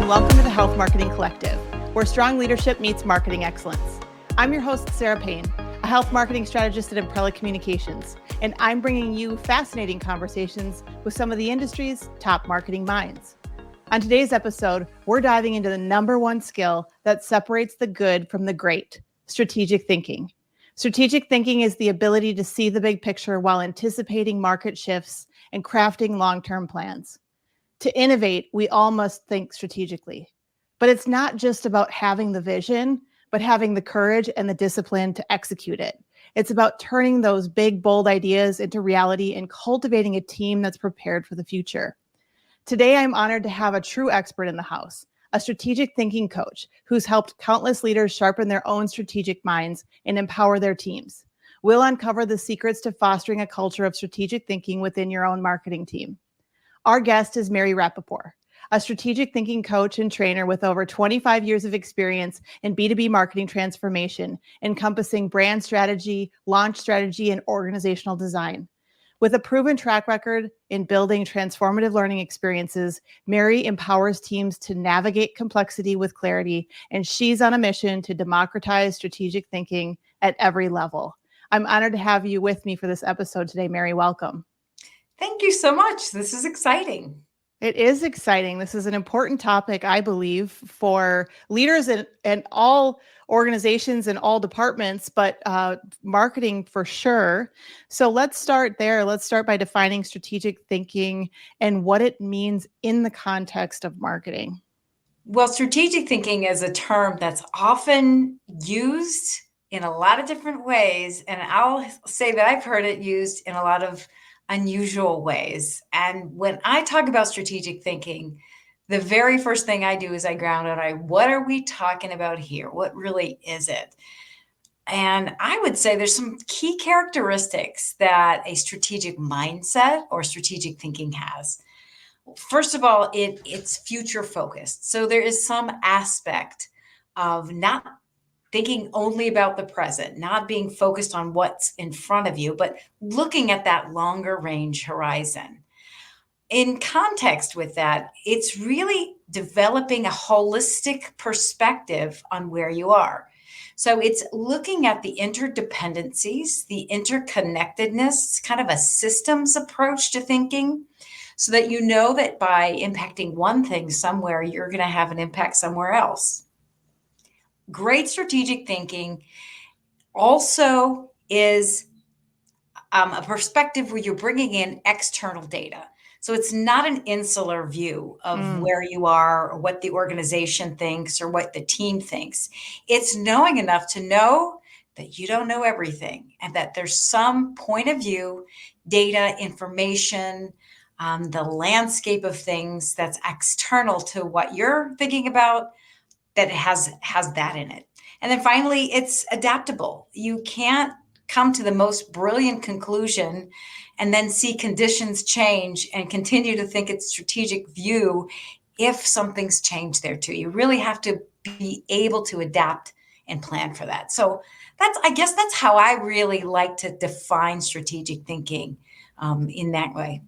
and welcome to the Health Marketing Collective, where strong leadership meets marketing excellence. I'm your host, Sarah Payne, a health marketing strategist at Umbrella Communications, and I'm bringing you fascinating conversations with some of the industry's top marketing minds. On today's episode, we're diving into the number one skill that separates the good from the great, strategic thinking. Strategic thinking is the ability to see the big picture while anticipating market shifts and crafting long-term plans. To innovate, we all must think strategically. But it's not just about having the vision, but having the courage and the discipline to execute it. It's about turning those big, bold ideas into reality and cultivating a team that's prepared for the future. Today, I'm honored to have a true expert in the house, a strategic thinking coach who's helped countless leaders sharpen their own strategic minds and empower their teams. We'll uncover the secrets to fostering a culture of strategic thinking within your own marketing team. Our guest is Mary Rapaport, a strategic thinking coach and trainer with over 25 years of experience in B2B marketing transformation, encompassing brand strategy, launch strategy, and organizational design. With a proven track record in building transformative learning experiences, Mary empowers teams to navigate complexity with clarity, and she's on a mission to democratize strategic thinking at every level. I'm honored to have you with me for this episode today, Mary. Welcome. Thank you so much. This is exciting. It is exciting. This is an important topic, I believe, for leaders in all organizations and all departments, but marketing for sure. So let's start there. Let's start by defining strategic thinking and what it means in the context of marketing. Well, strategic thinking is a term that's often used in a lot of different ways. And I'll say that I've heard it used in a lot of unusual ways. And when I talk about strategic thinking, the very first thing I do is I ground it. What are we talking about here? What really is it? And I would say there's some key characteristics that a strategic mindset or strategic thinking has. First of all, it's future focused. So there is some aspect of not thinking only about the present, not being focused on what's in front of you, but looking at that longer range horizon. In context with that, it's really developing a holistic perspective on where you are. So it's looking at the interdependencies, the interconnectedness, kind of a systems approach to thinking, so that you know that by impacting one thing somewhere, you're going to have an impact somewhere else. Great strategic thinking also is a perspective where you're bringing in external data. So it's not an insular view of where you are or what the organization thinks or what the team thinks. It's knowing enough to know that you don't know everything and that there's some point of view, data, information, the landscape of things that's external to what you're thinking about, that has that in it. And then finally, it's adaptable. You can't come to the most brilliant conclusion and then see conditions change and continue to think it's strategic view if something's changed there too. You really have to be able to adapt and plan for that. So I guess that's how I really like to define strategic thinking in that way.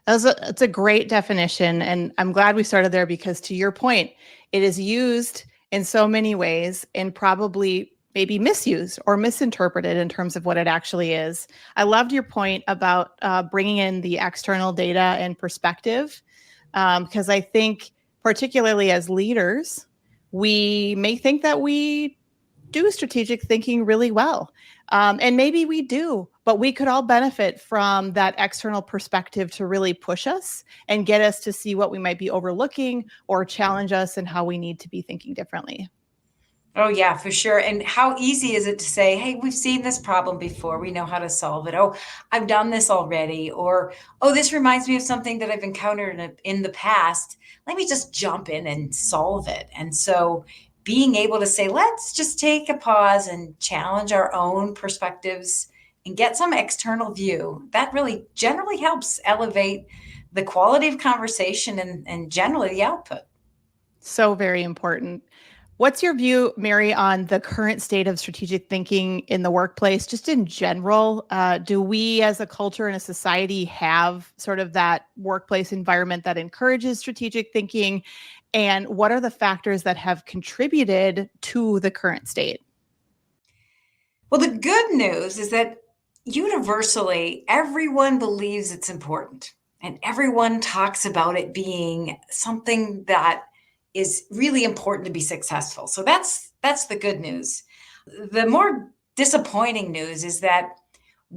It's a great definition. And I'm glad we started there because, to your point, it is used in so many ways and probably maybe misused or misinterpreted in terms of what it actually is. I loved your point about bringing in the external data and perspective, because I think particularly as leaders, we may think that we do strategic thinking really well. And maybe we do, but we could all benefit from that external perspective to really push us and get us to see what we might be overlooking or challenge us and how we need to be thinking differently. Oh, yeah, for sure. And how easy is it to say, hey, we've seen this problem before. We know how to solve it. Oh, I've done this already. Or, oh, this reminds me of something that I've encountered in the past. Let me just jump in and solve it. And so being able to say, let's just take a pause and challenge our own perspectives and get some external view, that really generally helps elevate the quality of conversation and generally the output. So very important. What's your view, Mary, on the current state of strategic thinking in the workplace, just in general? Do we as a culture and a society have sort of that workplace environment that encourages strategic thinking? And what are the factors that have contributed to the current state? Well, the good news is that universally, everyone believes it's important and everyone talks about it being something that is really important to be successful. So that's the good news. The more disappointing news is that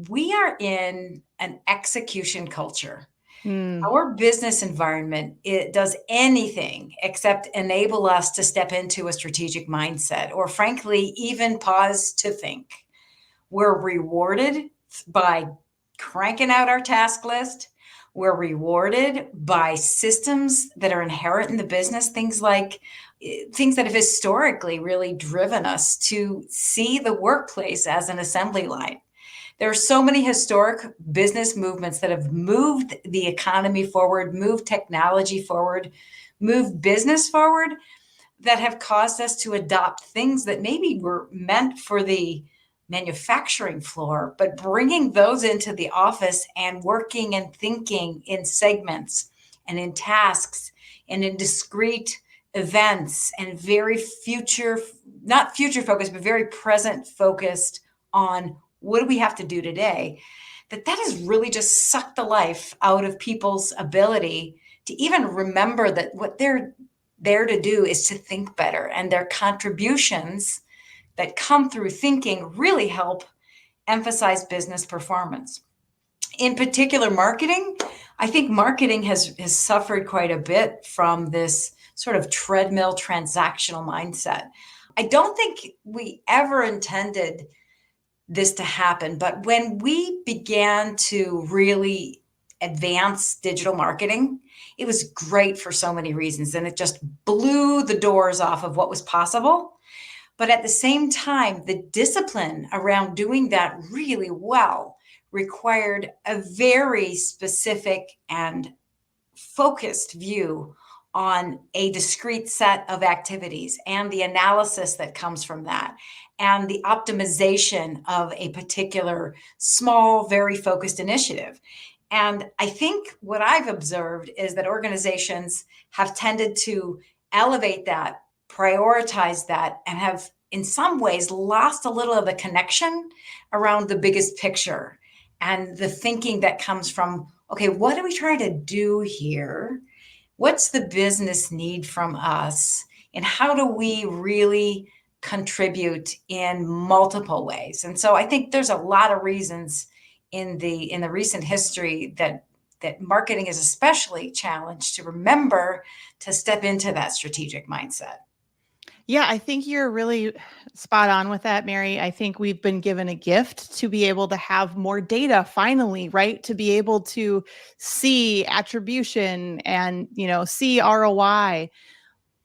we are in an execution culture. Mm, Our business environment, it does anything except enable us to step into a strategic mindset or frankly even pause to think. We're rewarded by cranking out our task list. We're rewarded by systems that are inherent in the business, things like things that have historically really driven us to see the workplace as an assembly line. There are so many historic business movements that have moved the economy forward, moved technology forward, moved business forward that have caused us to adopt things that maybe were meant for the manufacturing floor, but bringing those into the office and working and thinking in segments and in tasks and in discrete events and very future, not future focused, but very present focused on what do we have to do today, that has really just sucked the life out of people's ability to even remember that what they're there to do is to think better, and their contributions that come through thinking really help emphasize business performance. In particular, marketing, I think marketing has suffered quite a bit from this sort of treadmill transactional mindset. I don't think we ever intended this to happen, but when we began to really advance digital marketing, it was great for so many reasons, and it just blew the doors off of what was possible. But at the same time, the discipline around doing that really well required a very specific and focused view on a discrete set of activities and the analysis that comes from that and the optimization of a particular small, very focused initiative. And I think what I've observed is that organizations have tended to elevate that, prioritize that, and have in some ways lost a little of the connection around the biggest picture and the thinking that comes from, okay, what are we trying to do here? What's the business need from us? And how do we really contribute in multiple ways? And so I think there's a lot of reasons in the recent history that marketing is especially challenged to remember to step into that strategic mindset. Yeah, I think you're really spot on with that, Mary. I think we've been given a gift to be able to have more data finally, right? To be able to see attribution and, see ROI,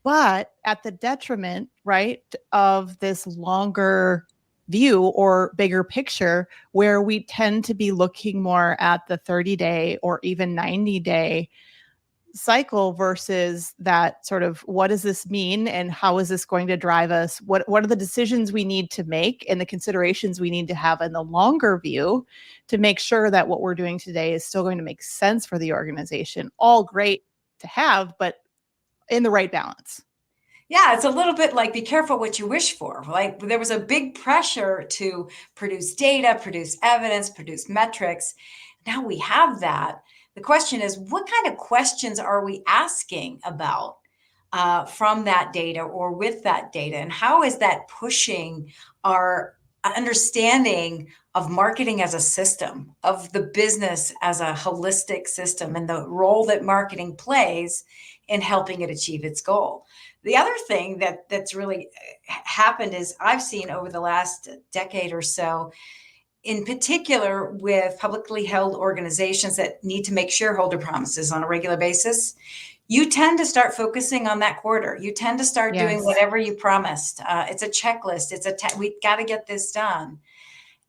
but at the detriment, right, of this longer view or bigger picture where we tend to be looking more at the 30-day or even 90-day cycle versus that sort of what does this mean and how is this going to drive us? What are the decisions we need to make and the considerations we need to have in the longer view to make sure that what we're doing today is still going to make sense for the organization? All great to have, but in the right balance. Yeah, it's a little bit like be careful what you wish for. Like there was a big pressure to produce data, produce evidence, produce metrics. Now we have that. The question is, what kind of questions are we asking about from that data or with that data? And how is that pushing our understanding of marketing as a system, of the business as a holistic system, and the role that marketing plays in helping it achieve its goal? The other thing that's really happened is I've seen over the last decade or so, in particular with publicly held organizations that need to make shareholder promises on a regular basis, you tend to start focusing on that quarter. You tend to start doing whatever you promised. It's a checklist. We got to get this done.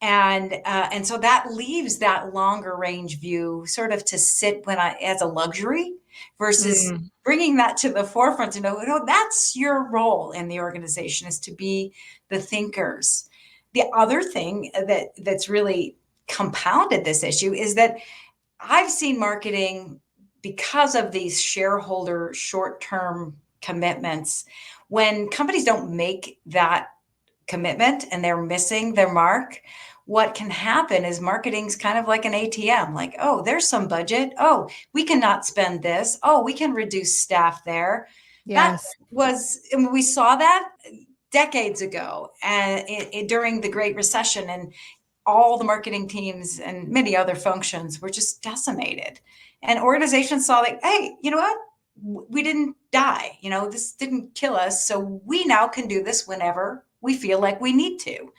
And so that leaves that longer range view sort of to sit as a luxury versus bringing that to the forefront to know, that's your role in the organization, is to be the thinkers. The other thing that's really compounded this issue is that I've seen marketing, because of these shareholder short-term commitments. When companies don't make that commitment and they're missing their mark, what can happen is marketing's kind of like an ATM, like, oh, there's some budget. Oh, we cannot spend this. Oh, we can reduce staff there. Yes. I mean, we saw that decades ago and during the Great Recession, and all the marketing teams and many other functions were just decimated. And organizations saw like, hey, you know what? We didn't die. This didn't kill us. So we now can do this whenever we feel like we need to.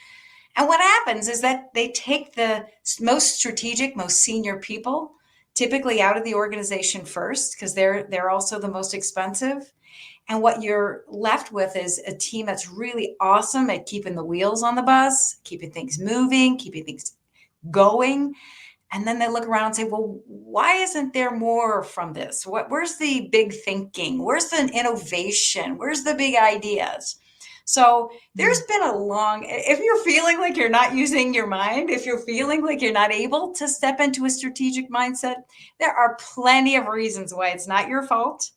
And what happens is that they take the most strategic, most senior people typically out of the organization first, because they're also the most expensive. And what you're left with is a team that's really awesome at keeping the wheels on the bus, keeping things moving, keeping things going. And then they look around and say, well, why isn't there more from this? Where's the big thinking? Where's the innovation? Where's the big ideas? So there's been if you're feeling like you're not using your mind, if you're feeling like you're not able to step into a strategic mindset, there are plenty of reasons why it's not your fault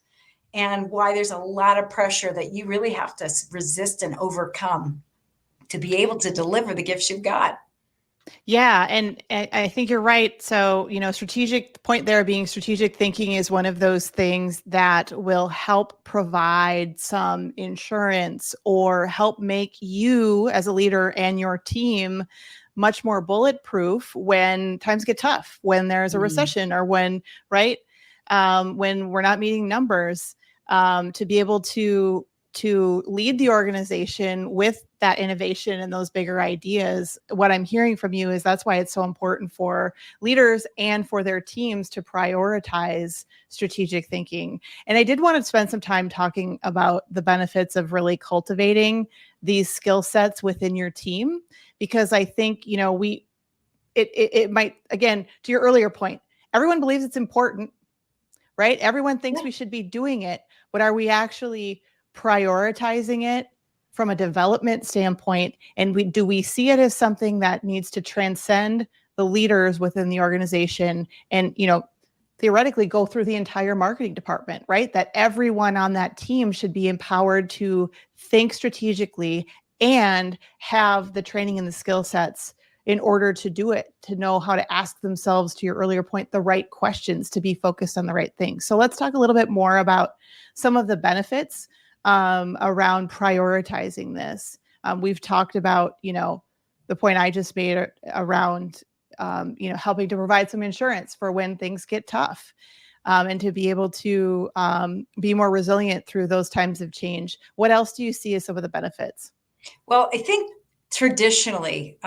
and why there's a lot of pressure that you really have to resist and overcome to be able to deliver the gifts you've got. Yeah. And I think you're right. So, strategic point there being strategic thinking is one of those things that will help provide some insurance or help make you as a leader and your team much more bulletproof when times get tough, when there's a recession or when we're not meeting numbers, to be able to lead the organization with that innovation and those bigger ideas. What I'm hearing from you is that's why it's so important for leaders and for their teams to prioritize strategic thinking. And I did want to spend some time talking about the benefits of really cultivating these skill sets within your team, because I think, it might, again, to your earlier point, everyone believes it's important, right? Everyone thinks we should be doing it, but are we actually prioritizing it from a development standpoint? And do we see it as something that needs to transcend the leaders within the organization and, theoretically go through the entire marketing department, right? That everyone on that team should be empowered to think strategically and have the training and the skill sets in order to do it, to know how to ask themselves, to your earlier point, the right questions, to be focused on the right things. So let's talk a little bit more about some of the benefits around prioritizing this. We've talked about, the point I just made around, helping to provide some insurance for when things get tough, and to be able to be more resilient through those times of change. What else do you see as some of the benefits? Well, I think traditionally,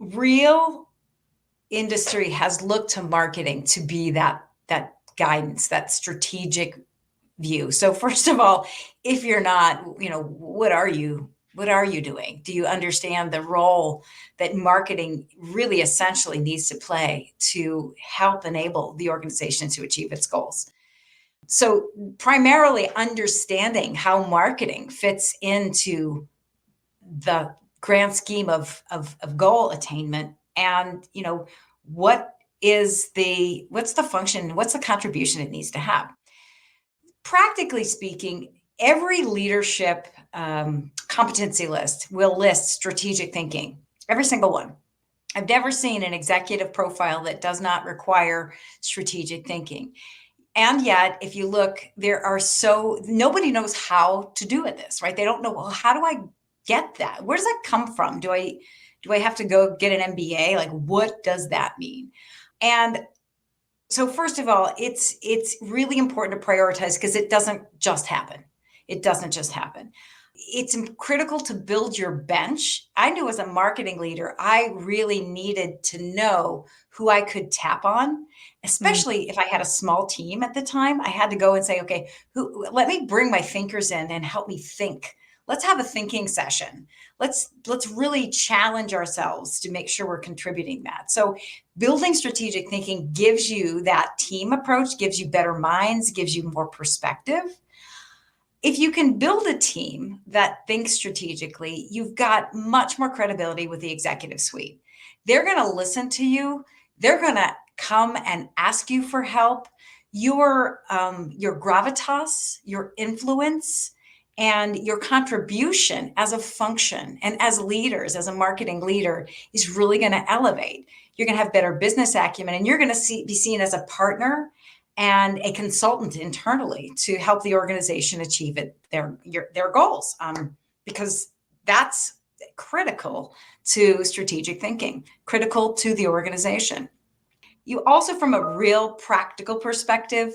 real industry has looked to marketing to be that guidance, that strategic view. So first of all, if you're not, what are you doing? Do you understand the role that marketing really essentially needs to play to help enable the organization to achieve its goals? So primarily understanding how marketing fits into the grand scheme of goal attainment, and what's the function, what's the contribution it needs to have. Practically speaking, every leadership competency list will list strategic thinking, every single one. I've never seen an executive profile that does not require strategic thinking. And yet, if you look, nobody knows how to do this, right? They don't know, well, how do I get that? Where does that come from? Do I have to go get an MBA? Like, what does that mean? And so first of all, it's really important to prioritize, because it doesn't just happen. It's critical to build your bench. I knew as a marketing leader, I really needed to know who I could tap on, especially if I had a small team at the time. I had to go and say, okay, let me bring my thinkers in and help me think. Let's have a thinking session. Let's really challenge ourselves to make sure we're contributing that. So building strategic thinking gives you that team approach, gives you better minds, gives you more perspective. If you can build a team that thinks strategically, you've got much more credibility with the executive suite. They're going to listen to you. They're going to come and ask you for help. your gravitas, your influence, and your contribution as a function and as leaders, as a marketing leader, is really going to elevate. You're going to have better business acumen, and you're going to be seen as a partner and a consultant internally to help the organization achieve their goals, because that's critical to strategic thinking, critical to the organization. You also, from a real practical perspective,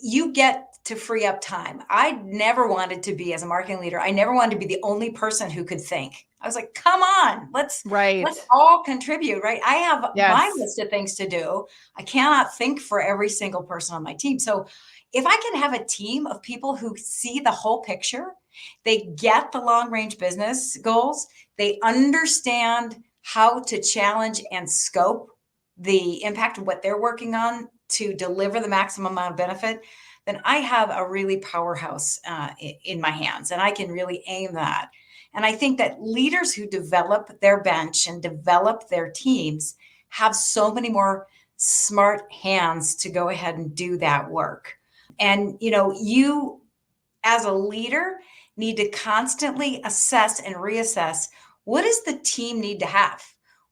you get to free up time. I never wanted to be, as a marketing leader, I never wanted to be the only person who could think. I was like, come on, let's all contribute, right? I have my list of things to do. I cannot think for every single person on my team. So if I can have a team of people who see the whole picture, they get the long range business goals, they understand how to challenge and scope the impact of what they're working on to deliver the maximum amount of benefit, then I have a really powerhouse in my hands, and I can really aim that. And I think that leaders who develop their bench and develop their teams have so many more smart hands to go ahead and do that work. And, you as a leader need to constantly assess and reassess, what does the team need to have?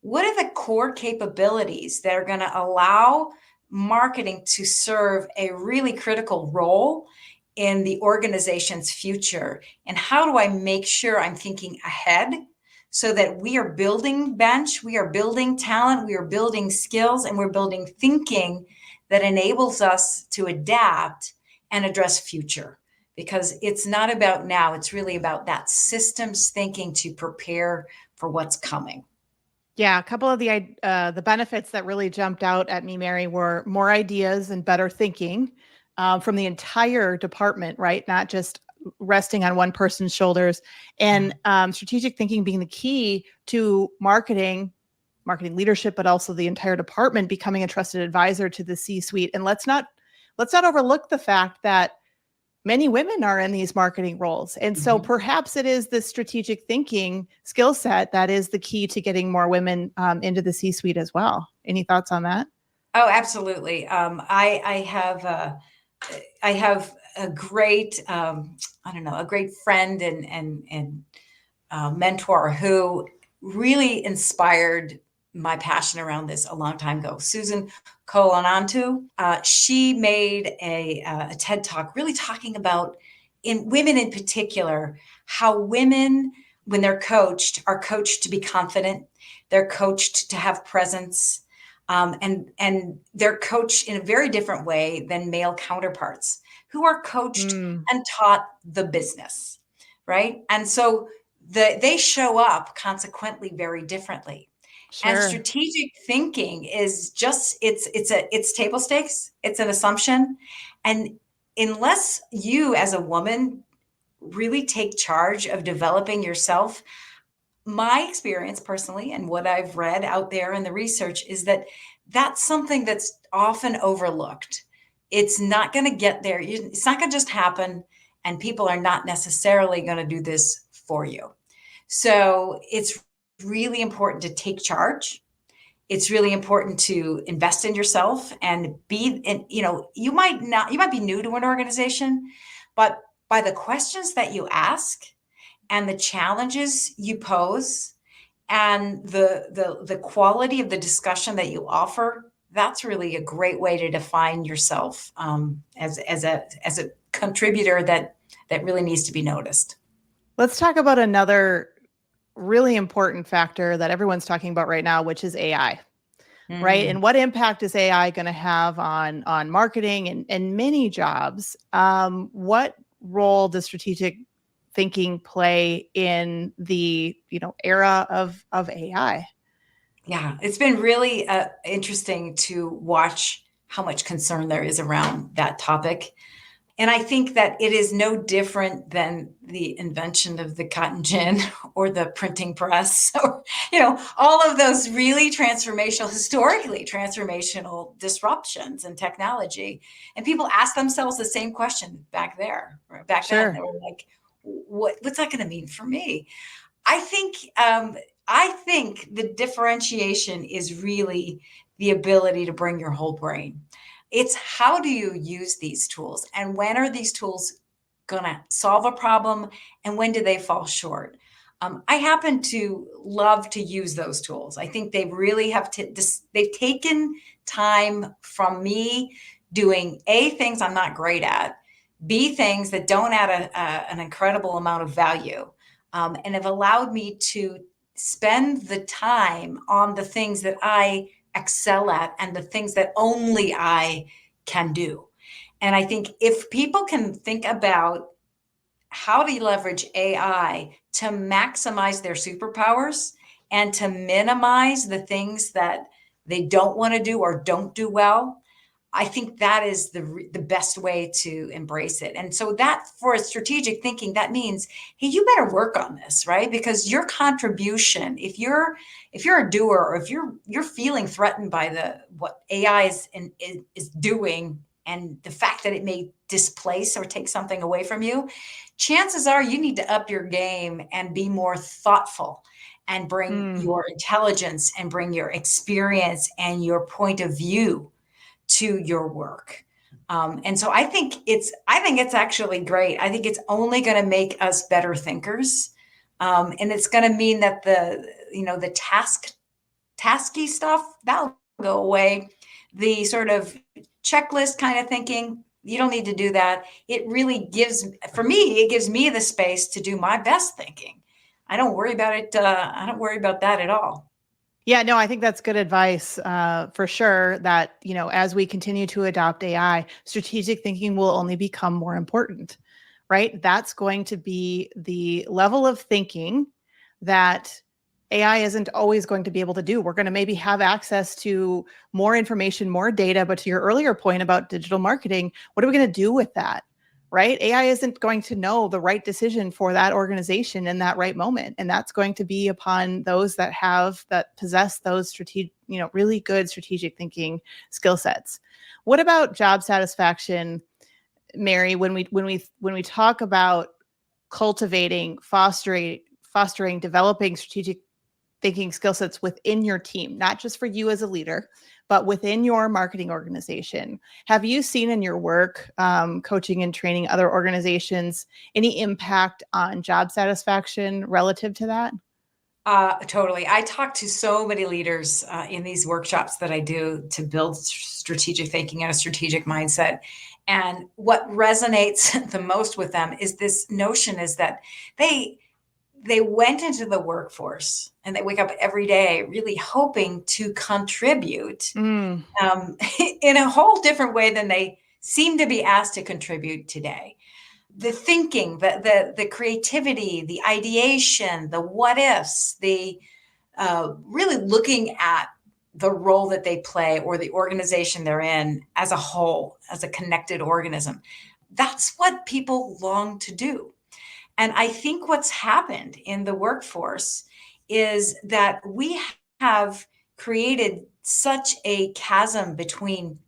What are the core capabilities that are going to allow marketing to serve a really critical role in the organization's future? And how do I make sure I'm thinking ahead so that we are building bench, we are building talent, we are building skills, and we're building thinking that enables us to adapt and address future? Because it's not about now, it's really about that systems thinking to prepare for what's coming. Yeah, a couple of the benefits that really jumped out at me, Mary, were more ideas and better thinking from the entire department, right? Not just resting on one person's shoulders, and strategic thinking being the key to marketing leadership, but also the entire department becoming a trusted advisor to the C-suite. And let's not overlook the fact that many women are in these marketing roles. And so perhaps it is the strategic thinking skill set that is the key to getting more women into the C-suite as well. Any thoughts on that? Oh, absolutely. I have a great, a great friend and mentor who really inspired my passion around this a long time ago. Susan Kolanantu, she made a TED Talk really talking about, in women in particular, how women, when they're coached, are coached to be confident. They're coached to have presence, and they're coached in a very different way than male counterparts who are coached and taught the business, right? And so they show up consequently very differently. Sure. And strategic thinking is just, it's table stakes. It's an assumption. And unless you as a woman really take charge of developing yourself, my experience personally, and what I've read out there in the research, is that that's something that's often overlooked. It's not going to get there. It's not going to just happen. And people are not necessarily going to do this for you. So it's really important to take charge. It's really important to invest in yourself and you might be new to an organization, but by the questions that you ask and the challenges you pose and the quality of the discussion that you offer, that's really a great way to define yourself as a contributor that really needs to be noticed. Let's talk about another really important factor that everyone's talking about right now, which is AI, right? And what impact is AI going to have on marketing and many jobs? What role does strategic thinking play in the era of AI? Yeah, it's been really interesting to watch how much concern there is around that topic. And I think that it is no different than the invention of the cotton gin or the printing press, or, all of those really historically transformational disruptions in technology. And people ask themselves the same question back there. Back then, they were like, what's that going to mean for me? I think the differentiation is really the ability to bring your whole brain. It's how do you use these tools, and when are these tools going to solve a problem, and when do they fall short? I happen to love to use those tools. I think they really have they've taken time from me doing A, things I'm not great at, B, things that don't add an incredible amount of value, and have allowed me to spend the time on the things that I excel at and the things that only I can do. And I think if people can think about how to leverage AI to maximize their superpowers and to minimize the things that they don't want to do or don't do well, I think that is the best way to embrace it. And so that for strategic thinking, that means, hey, you better work on this, right? Because your contribution, if you're a doer, or if you're feeling threatened by what AI is doing, and the fact that it may displace or take something away from you, chances are you need to up your game and be more thoughtful and bring your intelligence and bring your experience and your point of view to your work. And so I think it's actually great. I think it's only going to make us better thinkers. And it's going to mean that the tasky stuff, that'll go away. The sort of checklist kind of thinking, you don't need to do that. It really gives me the space to do my best thinking. I don't worry about it. I don't worry about that at all. Yeah, no, I think that's good advice for sure that, as we continue to adopt AI, strategic thinking will only become more important, right? That's going to be the level of thinking that AI isn't always going to be able to do. We're going to maybe have access to more information, more data, but to your earlier point about digital marketing, what are we going to do with that? Right? AI isn't going to know the right decision for that organization in that right moment. And that's going to be upon those that possess those strategic, really good strategic thinking skill sets. What about job satisfaction, Mary, when we talk about cultivating, fostering, developing strategic thinking skill sets within your team, not just for you as a leader, but within your marketing organization? Have you seen in your work, coaching and training other organizations, any impact on job satisfaction relative to that? Totally. I talk to so many leaders in these workshops that I do to build strategic thinking and a strategic mindset. And what resonates the most with them is this notion is that they went into the workforce and they wake up every day really hoping to contribute in a whole different way than they seem to be asked to contribute today. The thinking, the creativity, the ideation, the what ifs, the really looking at the role that they play or the organization they're in as a whole, as a connected organism. That's what people long to do. And I think what's happened in the workforce is that we have created such a chasm between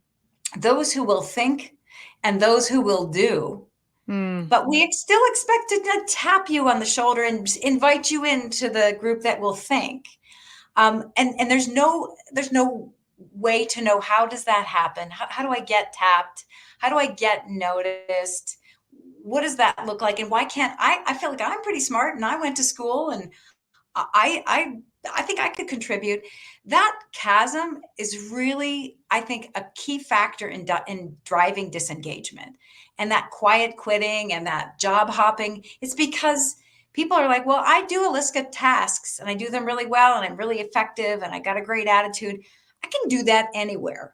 those who will think and those who will do. But we still expect to tap you on the shoulder and invite you into the group that will think. And there's no way to know, how does that happen? How do I get tapped? How do I get noticed? What does that look like? And why can't I feel like I'm pretty smart and I went to school and I think I could contribute. That chasm is really, I think, a key factor in driving disengagement and that quiet quitting and that job hopping. It's because people are like, well, I do a list of tasks and I do them really well and I'm really effective and I got a great attitude. I can do that anywhere.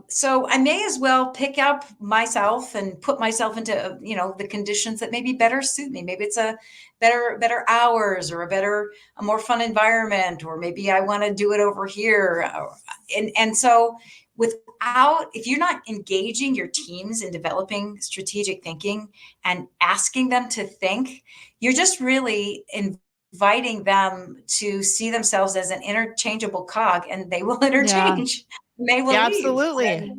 So I may as well pick up myself and put myself into, the conditions that maybe better suit me. Maybe it's a better hours or a more fun environment, or maybe I want to do it over here. And so if you're not engaging your teams in developing strategic thinking and asking them to think, you're just really inviting them to see themselves as an interchangeable cog, and they will interchange. Yeah. They will leave. Absolutely.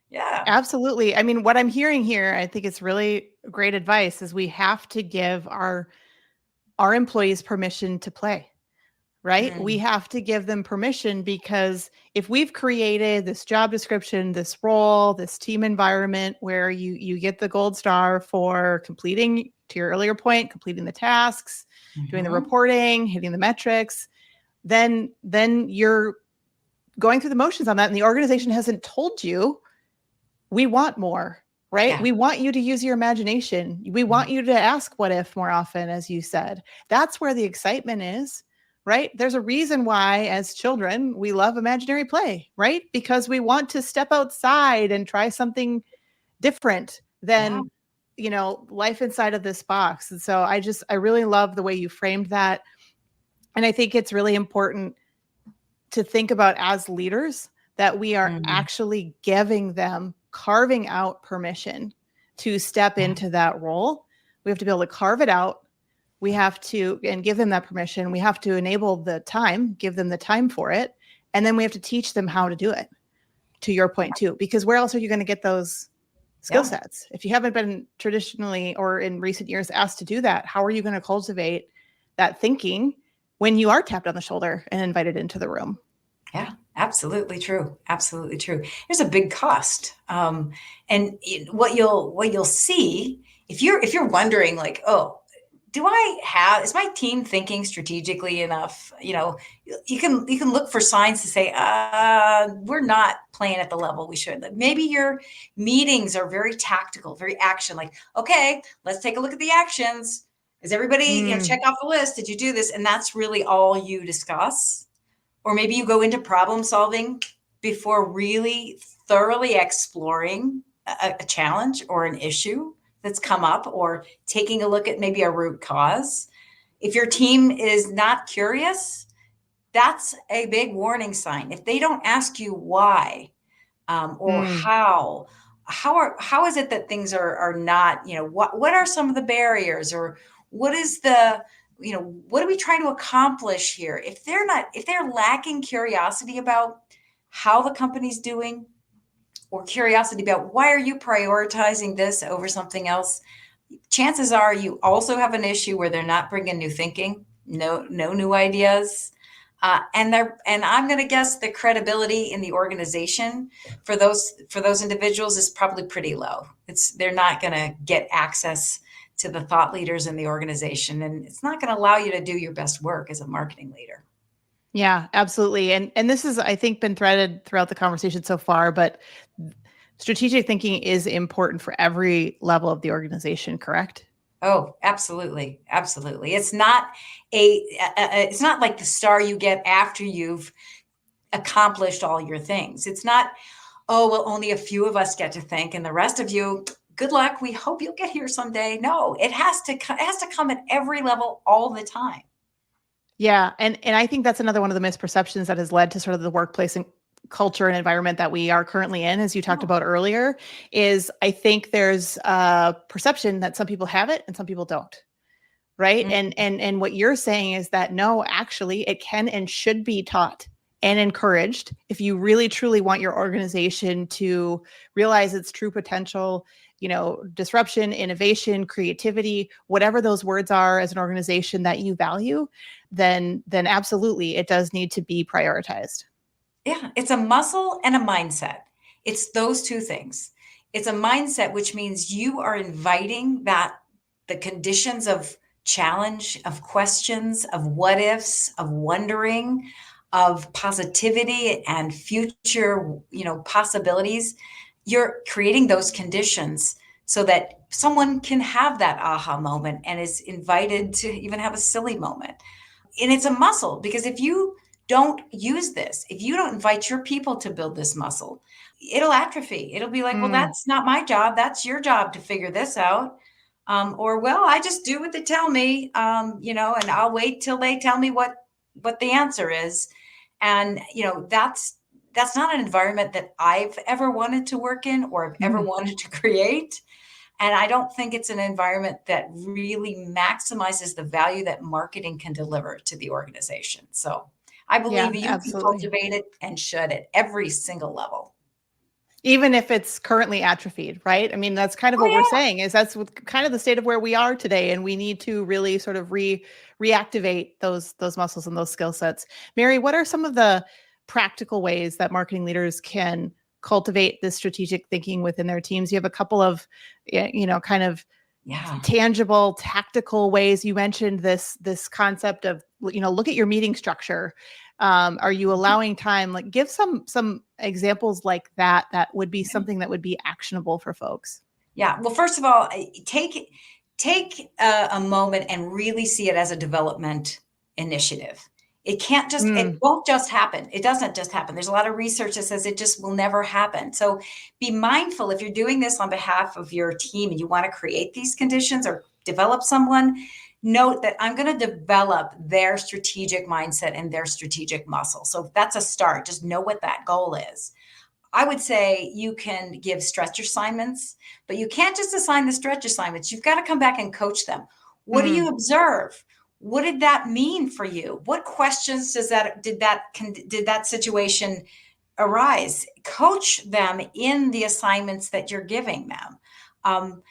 Yeah. Absolutely. I mean, what I'm hearing here, I think it's really great advice, is we have to give our employees permission to play, right? We Mm. have to give them permission, because if we've created this job description, this role, this team environment where you get the gold star for completing, to your earlier point, completing the tasks, doing the Mhm. reporting, hitting the metrics, then you're going through the motions on that, and the organization hasn't told you, we want more, right? Yeah. We want you to use your imagination. We want Mhm. you to ask what if more often, as you said. That's where the excitement is, right? There's a reason why, as children, we love imaginary play, right? Because we want to step outside and try something different Yeah. than, life inside of this box. And so I really love the way you framed that. And I think it's really important to think about, as leaders, that we are Mm. actually giving them, carving out permission to step Yeah. into that role. We have to be able to carve it out. We have to, and give them that permission. We have to enable the time, give them the time for it. And then we have to teach them how to do it, to your point too, because where else are you going to get those skill Yeah. sets? If you haven't been traditionally or in recent years asked to do that, how are you going to cultivate that thinking when you are tapped on the shoulder and invited into the room? Yeah, absolutely true. Absolutely true. There's a big cost, and what you'll see if you're wondering like, oh, is my team thinking strategically enough? You can look for signs to say, we're not playing at the level we should. Like, maybe your meetings are very tactical, very action. Like, okay, let's take a look at the actions. Is everybody, check Mm, off the list? Did you do this? And that's really all you discuss. Or maybe you go into problem solving before really thoroughly exploring a challenge or an issue that's come up, or taking a look at maybe a root cause. If your team is not curious, that's a big warning sign. If they don't ask you why, or mm, how is it that things are not, what are some of the barriers, or what is the, what are we trying to accomplish here? If they're lacking curiosity about how the company's doing, or curiosity about why are you prioritizing this over something else, chances are you also have an issue where they're not bringing new thinking, no new ideas. And I'm going to guess the credibility in the organization for those individuals is probably pretty low. They're not going to get access to the thought leaders in the organization, and it's not going to allow you to do your best work as a marketing leader. yeah, absolutely. And this is, I think, been threaded throughout the conversation so far, but strategic thinking is important for every level of the organization, correct? Oh, absolutely, absolutely. It's not like the star you get after you've accomplished all your things. It's not, oh, well, only a few of us get to think, and the rest of you, good luck. We hope you'll get here someday. No, it has to come at every level all the time. Yeah, and I think that's another one of the misperceptions that has led to sort of the workplace and culture and environment that we are currently in, as you talked Oh, about earlier, is I think there's a perception that some people have it and some people don't. Right. mm, And what you're saying is that no, actually, it can and should be taught and encouraged if you really truly want your organization to realize its true potential, disruption, innovation, creativity, whatever those words are as an organization that you value, then absolutely it does need to be prioritized. yeah, it's a muscle and a mindset. It's those two things. It's a mindset, which means you are inviting that the conditions of challenge, of questions, of what ifs, of wondering, of positivity and future, possibilities. You're creating those conditions so that someone can have that aha moment and is invited to even have a silly moment. And it's a muscle, because if you don't use this, if you don't invite your people to build this muscle, it'll atrophy. It'll be like, well, Mm, that's not my job. That's your job to figure this out. Or, well, I just do what they tell me, and I'll wait till they tell me what the answer is. And that's not an environment that I've ever wanted to work in, or I've ever mm. wanted to create. And I don't think it's an environment that really maximizes the value that marketing can deliver to the organization. So I Yeah, believe you can absolutely. cultivate it, and should, at every single level. Even if it's currently atrophied, right? I mean, that's kind of Oh what we're yeah. saying is that's kind of the state of where we are today. And we need to really sort of reactivate those muscles and those skill sets. Mary, what are some of the practical ways that marketing leaders can cultivate this strategic thinking within their teams? You have a couple of, kind of Yeah. tangible, tactical ways. You mentioned this concept of, look at your meeting structure. Are you allowing time? Like, give some examples like that would be something that would be actionable for folks. Yeah. Well, first of all, take a moment and really see it as a development initiative. It Mm, won't just happen. It doesn't just happen. There's a lot of research that says it just will never happen. So be mindful if you're doing this on behalf of your team and you want to create these conditions or develop someone, note that I'm going to develop their strategic mindset and their strategic muscle. So that's a start. Just know what that goal is. I would say you can give stretch assignments, but you can't just assign the stretch assignments. You've got to come back and coach them. What do mm, you observe? What did that mean for you? What questions did that situation arise? Coach them in the assignments that you're giving them.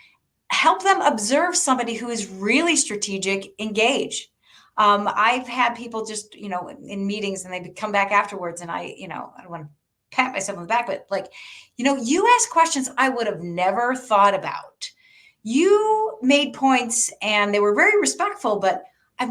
Help them observe somebody who is really strategic, engage. I've had people just, in meetings and they come back afterwards and I don't want to pat myself on the back, but like, you ask questions I would have never thought about. You made points and they were very respectful, but I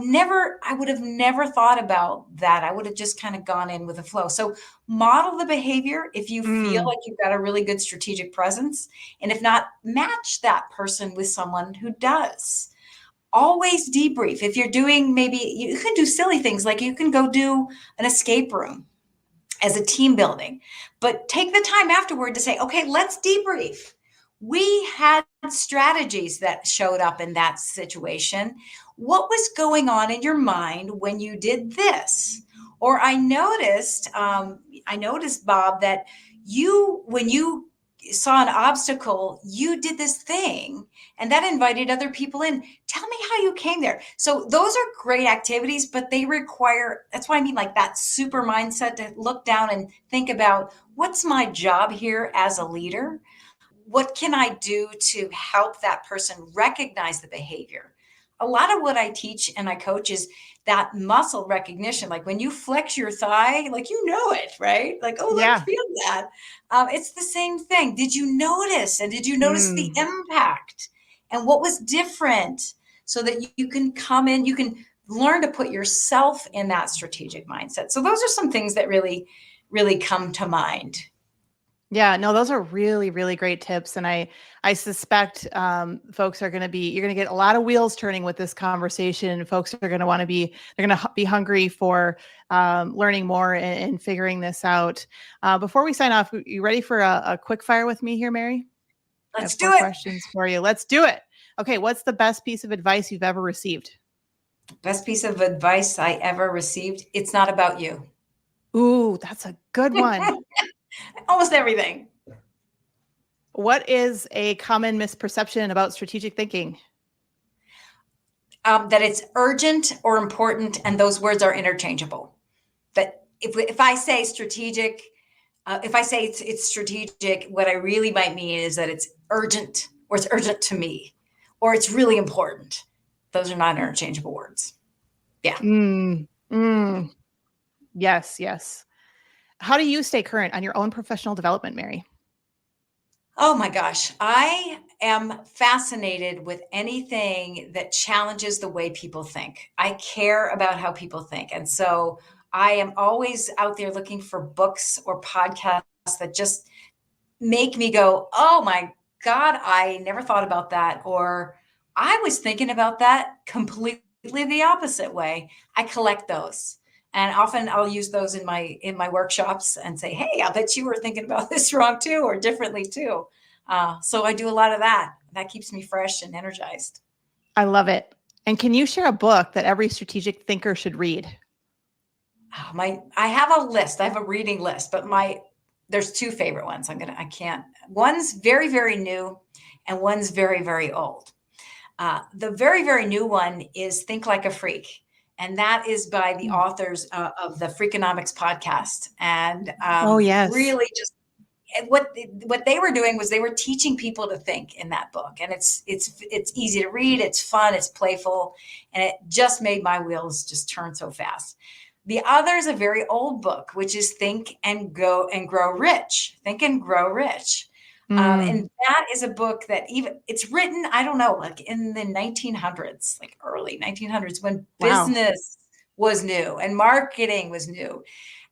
would have never thought about that. I would have just kind of gone in with the flow. So model the behavior if you feel mm. like you've got a really good strategic presence. And if not, match that person with someone who does. Always debrief. If you're doing, maybe you can do silly things like you can go do an escape room as a team building, but take the time afterward to say, okay, let's debrief. We had strategies that showed up in that situation. What was going on in your mind when you did this? Or I noticed, Bob, that when you saw an obstacle, you did this thing and that invited other people in. Tell me how you came there. So those are great activities, but they require, that's what I mean, like that super mindset to look down and think about what's my job here as a leader? What can I do to help that person recognize the behavior? A lot of what I teach and I coach is that muscle recognition. Like when you flex your thigh, like you know it, right? Like, oh, look, Yeah. feel that. It's the same thing. Did you notice? And did you notice the Mm. impact? And what was different? So that you can come in, you can learn to put yourself in that strategic mindset. So those are some things that really, really come to mind. Yeah, no, those are really, really great tips. And I suspect folks are you're going to get a lot of wheels turning with this conversation. Folks are going to they're going to be hungry for learning more and figuring this out. Before we sign off, you ready for a quick fire with me here, Mary? I Let's have do 4 it. questions for you. Let's do it. Okay, what's the best piece of advice you've ever received? Best piece of advice I ever received. It's not about you. Ooh, that's a good one. Almost everything. What is a common misperception about strategic thinking? That it's urgent or important, and those words are interchangeable. That if I say strategic, if I say it's strategic, what I really might mean is that it's urgent, or it's urgent to me, or it's really important. Those are not interchangeable words. Yeah. Mm, mm. Yes, yes. How do you stay current on your own professional development, Mary? Oh my gosh. I am fascinated with anything that challenges the way people think. I care about how people think. And so I am always out there looking for books or podcasts that just make me go, oh my God, I never thought about that. Or I was thinking about that completely the opposite way. I collect those. And often I'll use those in my workshops and say, hey, I bet you were thinking about this wrong too, or differently too. So I do a lot of that. That keeps me fresh and energized. I love it. And can you share a book that every strategic thinker should read? I have a list. I have a reading list, but there's 2 favorite ones. I can't. One's very, very new, and one's very, very old. The very, very new one is Think Like a Freak. And that is by the Mm. authors of the Freakonomics podcast. And Oh, yes. really just what they were doing was they were teaching people to think in that book. And it's easy to read. It's fun. It's playful. And it just made my wheels just turn so fast. The other is a very old book, which is Think and Grow Rich. Think and Grow Rich. And that is a book that it's written, I don't know, like in the 1900s, like early 1900s, when business was new and marketing was new.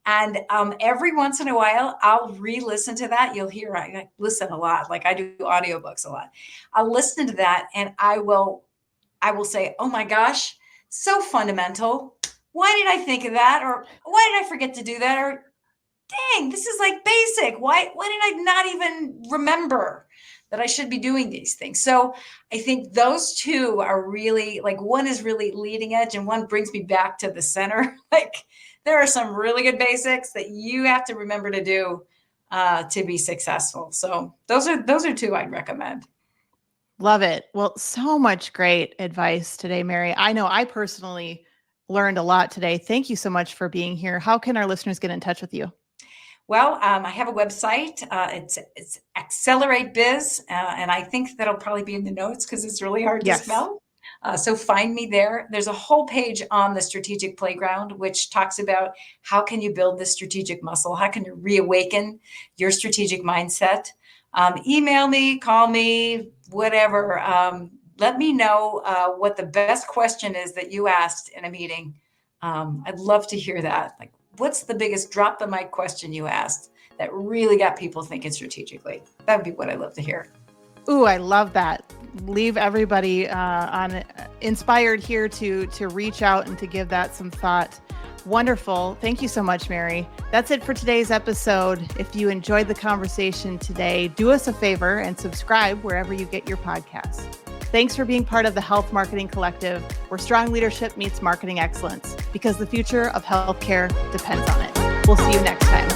And every once in a while, I'll re-listen to that. You'll hear, I listen a lot, like I do audiobooks a lot. I'll listen to that and I will say, oh my gosh, so fundamental. Why did I think of that? Or why did I forget to do that? Or dang, this is like basic. Why did I not even remember that I should be doing these things? So I think those two are really, like, one is really leading edge and one brings me back to the center. Like, there are some really good basics that you have to remember to do to be successful. So those are two I'd recommend. Love it. Well, so much great advice today, Mary. I know I personally learned a lot today. Thank you so much for being here. How can our listeners get in touch with you? Well, I have a website. It's acceleratebiz, and I think that'll probably be in the notes because it's really hard to spell. So find me there. There's a whole page on the strategic playground, which talks about how can you build this strategic muscle? How can you reawaken your strategic mindset? Email me, call me, whatever. Let me know what the best question is that you asked in a meeting. I'd love to hear that. Like, what's the biggest drop the mic question you asked that really got people thinking strategically? That would be what I'd love to hear. Ooh, I love that. Leave everybody inspired here to reach out and to give that some thought. Wonderful. Thank you so much, Mary. That's it for today's episode. If you enjoyed the conversation today, do us a favor and subscribe wherever you get your podcasts. Thanks for being part of the Health Marketing Collective, where strong leadership meets marketing excellence, because the future of healthcare depends on it. We'll see you next time.